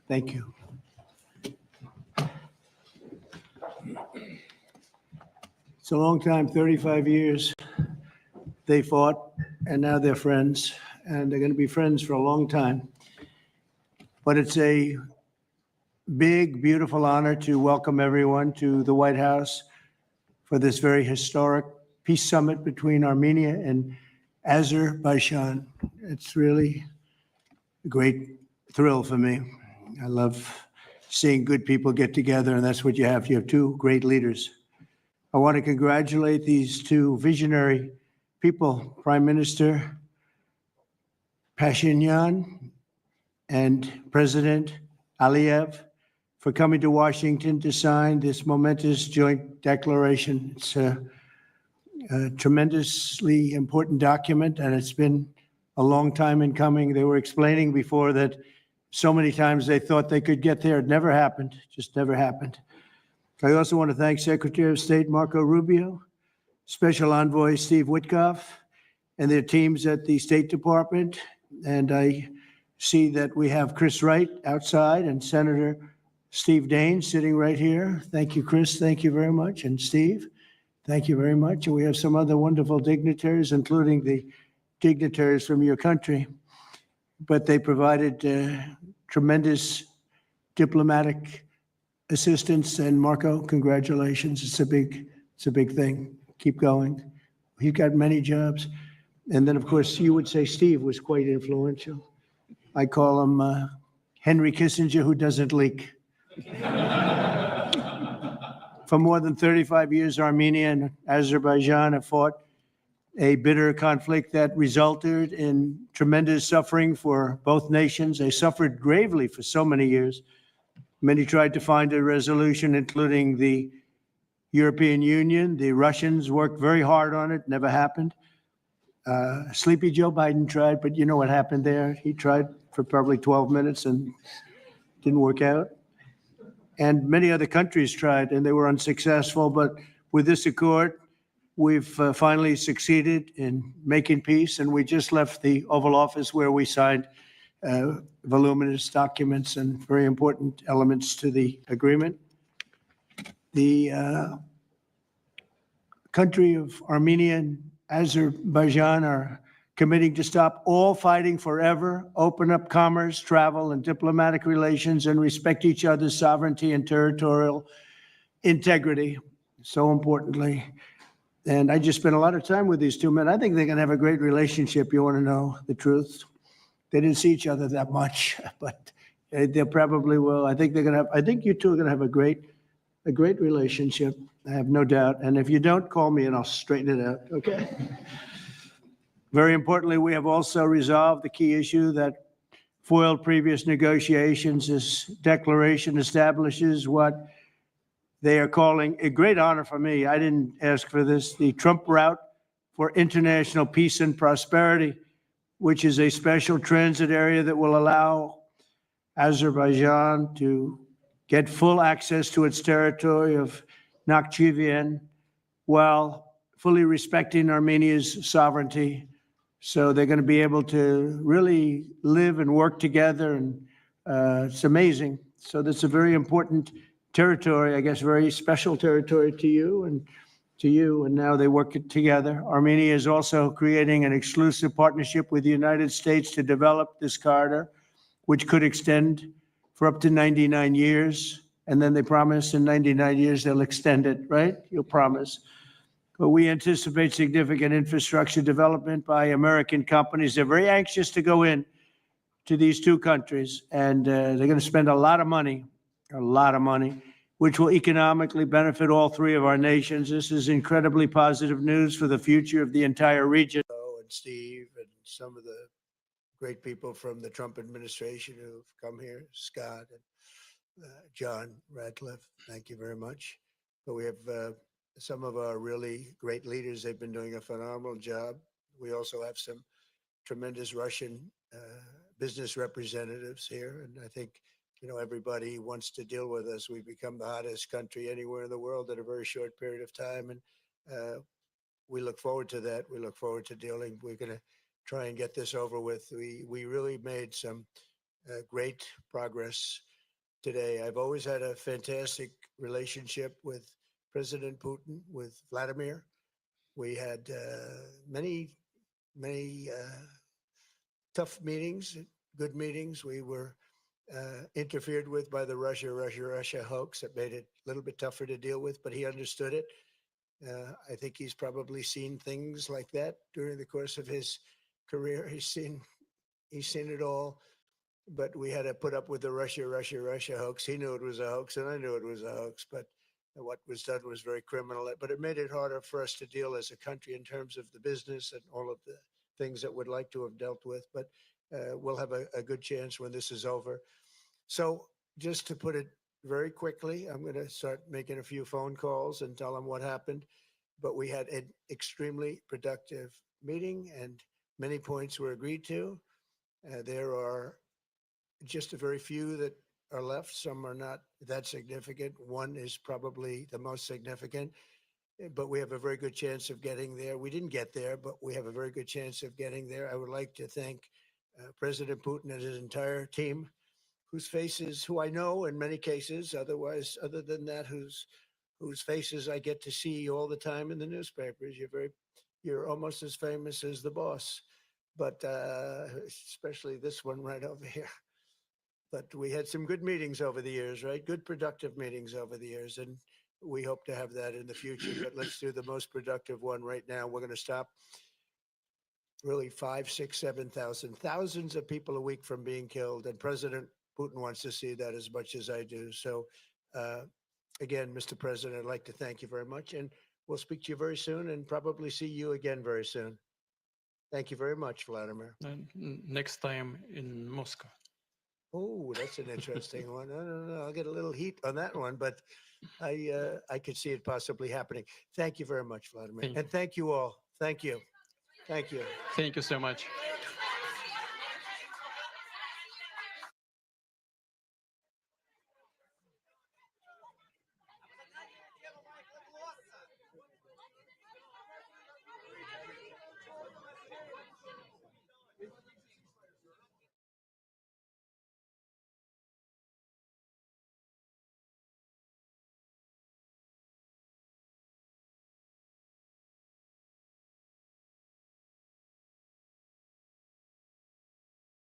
Thank you. It's a long time, 35 years. They fought, and now they're friends, and they're going to be friends for a long time. But it's a big, beautiful honor to welcome everyone to the White House for this very historic peace summit between Armenia and Azerbaijan. It's really a great thrill for me. I love seeing good people get together, and that's what you have. You have two great leaders. I want to congratulate these two visionary people, Prime Minister Pashinyan and President Aliyev, for coming to Washington to sign this momentous joint declaration. It's a tremendously important document, and it's been a long time in coming. They were explaining before that so many times they thought they could get there. It never happened, just never happened. I also want to thank Secretary of State Marco Rubio, Special Envoy Steve Witkoff, and their teams at the State Department. And I see that we have Chris Wright outside and Senator Steve Daines sitting right here. Thank you, Chris. Thank you very much. And Steve, thank you very much. And we have some other wonderful dignitaries, including the dignitaries from your country. But they provided tremendous diplomatic assistance. And Marco, congratulations. It's a big thing. Keep going. You've got many jobs. And then, of course, you would say Steve was quite influential. I call him Henry Kissinger, who doesn't leak. For more than 35 years, Armenia and Azerbaijan have fought a bitter conflict that resulted in tremendous suffering for both nations. They suffered gravely for so many years. Many tried to find a resolution, including the European Union. The Russians worked very hard on it, never happened. Sleepy Joe Biden tried, but you know what happened there? He tried for probably 12 minutes and didn't work out. And many other countries tried, and they were unsuccessful. But with this accord, we've finally succeeded in making peace, and we just left the Oval Office where we signed voluminous documents and very important elements to the agreement. The country of Armenia and Azerbaijan are committing to stop all fighting forever, open up commerce, travel, and diplomatic relations, and respect each other's sovereignty and territorial integrity, so importantly. And I just spent a lot of time with these two men. I think they're going to have a great relationship. You want to know the truth? They didn't see each other that much, but they probably will. I think they're going to have. I think you two are going to have a great relationship. I have no doubt. And if you don't, call me and I'll straighten it out. Okay. Very importantly, we have also resolved the key issue that foiled previous negotiations. This declaration establishes what they are calling a great honor for me. I didn't ask for this. The Trump route for international peace and prosperity, which is a special transit area that will allow Azerbaijan to get full access to its territory of Nakhchivan while fully respecting Armenia's sovereignty. So they're going to be able to really live and work together, and it's amazing. So that's a very important territory, I guess, very special territory to you, and now they work together. Armenia is also creating an exclusive partnership with the United States to develop this corridor, which could extend for up to 99 years. And then they promise in 99 years they'll extend it, right? You'll promise. But we anticipate significant infrastructure development by American companies. They're very anxious to go in to these two countries, and they're going to spend a lot of money, which will economically benefit all three of our nations. This is incredibly positive news for the future of the entire region. And Steve and some of the great people from the Trump administration who've come here, Scott and John Ratcliffe, thank you very much. But we have some of our really great leaders. They've been doing a phenomenal job. We also have some tremendous Russian business representatives here. And I think, you know, everybody wants to deal with us. We've become the hottest country anywhere in the world in a very short period of time. And we look forward to that. We look forward to dealing. We're going to try and get this over with. We really made some great progress today. I've always had a fantastic relationship with President Putin, with Vladimir. We had many tough meetings, good meetings. We were interfered with by the Russia hoax that made it a little bit tougher to deal with, but he understood it. I think he's probably seen things like that during the course of his career. He's seen it all. But we had to put up with the Russia hoax. He knew it was a hoax, and I knew it was a hoax. But what was done was very criminal. But it made it harder for us to deal as a country in terms of the business and all of the things that we'd like to have dealt with. But we'll have a good chance when this is over. So just to put it very quickly, I'm going to start making a few phone calls and tell them what happened. But we had an extremely productive meeting, and many points were agreed to. There are just a very few that are left. Some are not that significant. One is probably the most significant, but we have a very good chance of getting there. We didn't get there, but we have a very good chance of getting there. I would like to thank President Putin and his entire team, who I know in many cases, other than that, whose faces I get to see all the time in the newspapers. You're almost as famous as the boss, but especially this one right over here. But we had some good meetings over the years, right? Good productive meetings over the years, and we hope to have that in the future. But let's do the most productive one right now. We're going to stop really 5, 6, 7,000, thousands of people a week from being killed, and President Putin wants to see that as much as I do. So, again, Mr. President, I'd like to thank you very much, and we'll speak to you very soon, and probably see you again very soon. Thank you very much, Vladimir. And next time in Moscow. Oh, that's an interesting one. I don't know. I'll get a little heat on that one, but I could see it possibly happening. Thank you very much, Vladimir. And thank you all. Thank you. Thank you. Thank you so much.